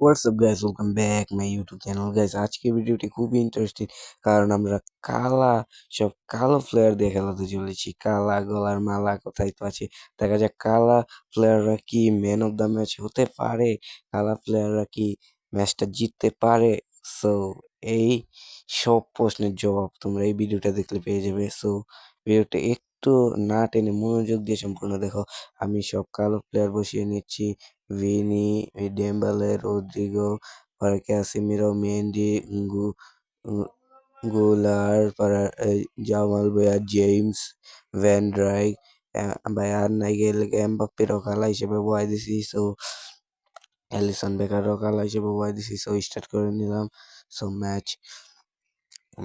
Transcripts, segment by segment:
WhatsApp guys, welcome back my YouTube channel guys. আজকে ভিডিওটি খুবই ইন্টারেস্টিং, কারণ আমরা সব কালো প্লেয়ার দিয়ে খেলাতে চলেছি। কালা গলার মালা কোথায় তো আছে, দেখা যাক কালা প্লেয়াররা কি ম্যান অফ দ্য ম্যাচ হতে পারে, কালা প্লেয়াররা কি ম্যাচটা জিততে পারে। সো এই সব প্রশ্নের জবাব তোমরা এই ভিডিওটা দেখলে পেয়ে যাবে। সো ভিডিওটা একটু না টেনে মনোযোগ দিয়ে সম্পূর্ণ দেখো। আমি সব কালো প্লেয়ার বসিয়ে নিচ্ছি: Vini, Dembele, Rodrygo, Casemiro, Mendy, গোলার, জামাল ভাইয়া, জেমস, ভ্যান ড্রাইক, ভাই আর নাই গেলে এমবাপ্পেরও খেলা হিসেবে বয় দিছি। সো অ্যালিসন বেকারও খেলা হিসেবে বয় দিছি। সো স্টার্ট করে নিলাম। সো ম্যাচ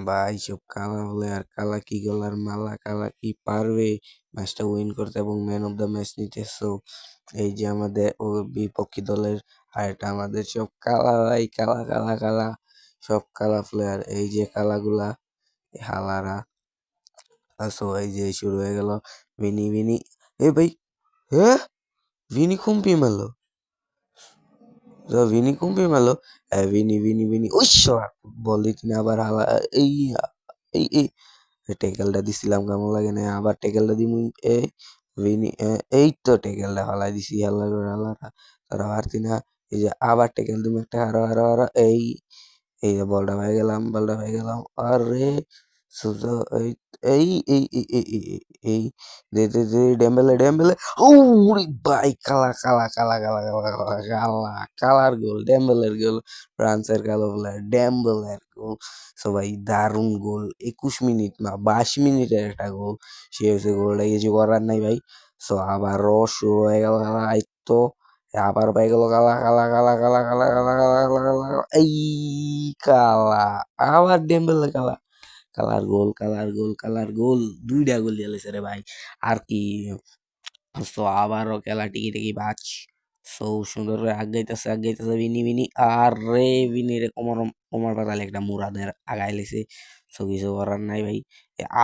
ভাই, সব কালা হলে আর কালা কি গলার মালা, কালা কি পারবে ম্যাচটা উইন করতে এবং ম্যান অফ দ্য ম্যাচ নিতে। সো এই যে আমাদের ও বিপক্ষী দলের, আর এটা আমাদের সব কালা ভাই, কালা কালা কালা, সব কালা প্লেয়ার। এই যে কালাগুলা, হালারা। সো এই যে শুরু হয়ে গেল। ভিনি ভিনি, এ ভাই, হ্যাঁ, ভিনি খুম্পি মারলো। ভিনি খুম্পি মারলো। ভিনি ভিনি ভিনি, ওই বল দিতি না আবার হালা। এই এই টেকেলটা দিছিলাম, কেমন লাগে না, আবার টেকেলটা দিমু। এ ভিনি, এই তো টেকেলটা ফালাই দিছি, হাল্লা করে হালারা, তারা পারতি না। এই যে আবার টেকেল দিমু একটা, আরো আরো আরো, এই যে বলটা হয়ে গেলাম, বলটা হয়ে গেলাম। আরে সুজো, এই এই এই এই এই এই এই এই, দে দে দে, ডেম্বেলে ডেম্বেলে, ও ভাই, কালা কালা কালা কালা কালা কালা কালা, কালার গোল, ডেম্বেলের গোল, ফ্রান্সের কালো প্লেয়ার ডেম্বেলের গোল। সবাই দারুণ গোল, 21 মিনিট না 22 মিনিটের একটা গোল। সে হচ্ছে গোলটা, কিছু করার নাই ভাই। সো আবারও শুরু হয়ে গেল খেলা, এই তো আবার পাই গেল কালা কালা কালা কালা কালা কালা কালা কালা কালা, এই কালা, আবার ডেম্বেলে কালা, কালার গোল, কালার গোল, কালার গোল, দুইটা গোল দিয়েছে রে ভাই। আর কি, সো আবারও খেলা টিকি টিকি বাজ। সো সুন্দর করে আগাইতেছে আগাইতেছে, বিনি বিনি, আর রে বিনি রে, কোমর কোমর পাতালে একটা মুরাদের আগাই লেছে। সো কিছু করার নাই ভাই।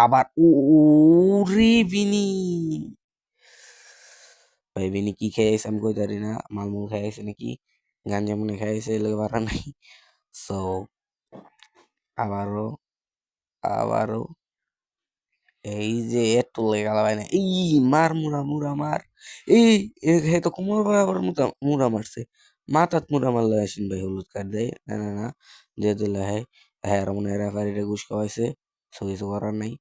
আবার ও রে বিনি, ভাই বিনি কি খেয়েছে আমি কই জানি না, মালমূল খেয়েছে নাকি, গাঞ্জা মনে খেয়েছে, এলে পারা নাই। সো আবারও আবারও, এই যে একটু লেগে গেল ভাই, না এই মার, মুড়া মুড়া মার, এই হে তো কোমর বরাবর মুড়া মারছে, মাথাত মুড়া মারলে আসেন ভাই, হলুদ কার্ড দেয়। না না না, দিয়ে দিলে হ্যাঁ, হ্যাঁ মনে হয় রেফারিটা ঘুষ খাওয়াইছে। সো কিছু করার নাই।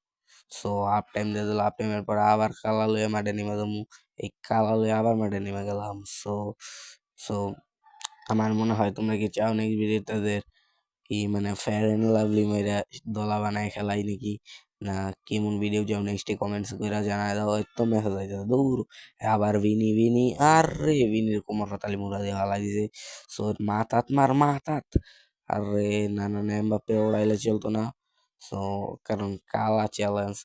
সো হাফ টাইম দিয়ে দিল, হাফ টাইমের পর আবার কালা লয়ে মাঠে নেমে যাবো। এই কালা লয়ে আবার মাঠে নেমে গেলাম। সো সো আমার মনে হয় তোমরা কি চাও নাকি বিজেতাদের কি, মানে ফেয়ার এন্ড লাভলি মেয়েরা দলা বানায় খেলাই নাকি, না কেমন ভিডিও চাও নেক্সট কমেন্টস করে জানায় দাও। তো মেসেজ আইতে দৌড়, আবার ভিনি ভিনি, আরে ভিনির কোমর ফাতালি মুড়া দিয়ে হালাই দিছে। সো মাথাত মার, মাথাত। আরে না না না, এমবাপ্পে ওড়াইলে চলতো না। সো কারণ কালা চ্যালেঞ্জ।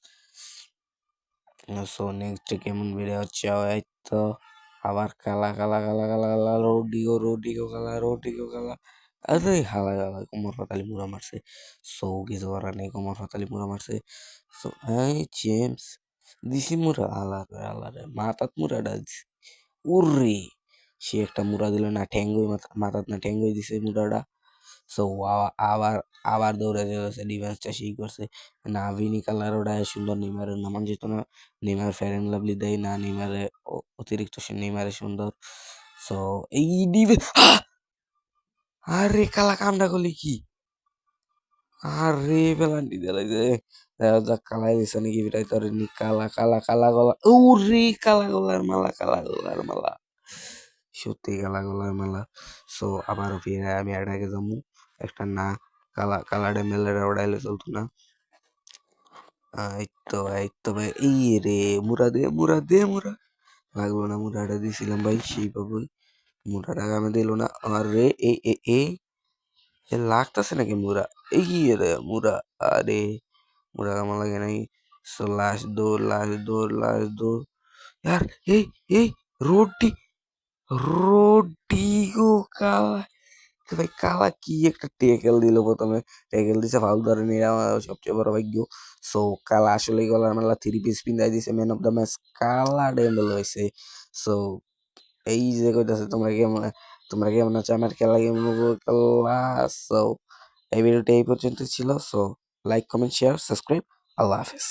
সো নেক্সট কেমন ভিডিও হচ্ছে, এই তো আবার কালা কালা কালা কালা কালা, রোডিগো রোডিগো কালা, রোডিগো কালা, আরে হালা হালা কোমর ফাতালি মুড়া মারছে। সো কিছু করার নেই, কোমর ফাতালি মুড়া মারছে। সো এই জেমস, দিছি মুড়া, আলারে আলারে মাথাত মুড়াটা দিছি। উর্রে, সে একটা মুড়া দিল না, ঠ্যাঙ্গই মাথাত না, ঠ্যাঙ্গই দিছে মুড়াটা। সো আবার আবার দৌড়ে চলেছে, ডিফেন্সটা সেই করছে না। ভিনি কালার ওটা সুন্দর, নেইমারের নামান যেত না। নেইমার ফেয়ার এন্ড লাভলি দেয় না, নেইমারে অতিরিক্ত সে নেইমারে সুন্দর। সো এই আরে কালা কামটা করলি কি, আরে পেলান্টি দিলাইছে। দেখা যাক কালাই দিছে নাকি, বিটাই তোর নি, কালা কালা কালা গলা, ওরে কালা গলার মালা, কালা গলার মালা, সত্যি কালা গলার মালা। সো আবারও ফিরে আমি এটাকে যাবো একটা, না কালা কালারে মেলের ওড়াইলে চলতো না। এই তো ভাই, এই রে, মুরা দে মুরা দে মুরা, লাগলো না, মুরাটা দিছিলাম ভাই সেই পাবো, মুরাটা আমি দিল না। আরে এ লাগতেছে নাকি মুরা, এই রে মুরা, আরে মুরা আমার লাগে নাই। সো লাস্ট দৌড়, লাস্ট দৌড়, লাস্ট দৌড়, यार এই এই রোডটি, রোডিগো কালা, ভাই কালা কি একটা টেকেল দিল প্রথমে, টেকেল দিছে ফাউল ধরে নিয়ে, আমার সবচেয়ে বড় ভাগ্য। সো কালা আসলে গলার মেলা 3 পিস পিন্দাই দিছে, ম্যান অফ দ্য ম্যাচ কালা ডেম্বেল হয়েছে। সো এই যে কইতাছে তোমরা কেমন, তোমরা কেমন আছো? আমার খেলা কেমন সো এই ভিডিওটা এই পর্যন্ত ছিল। So like, comment, share, subscribe. Allah হাফেজ।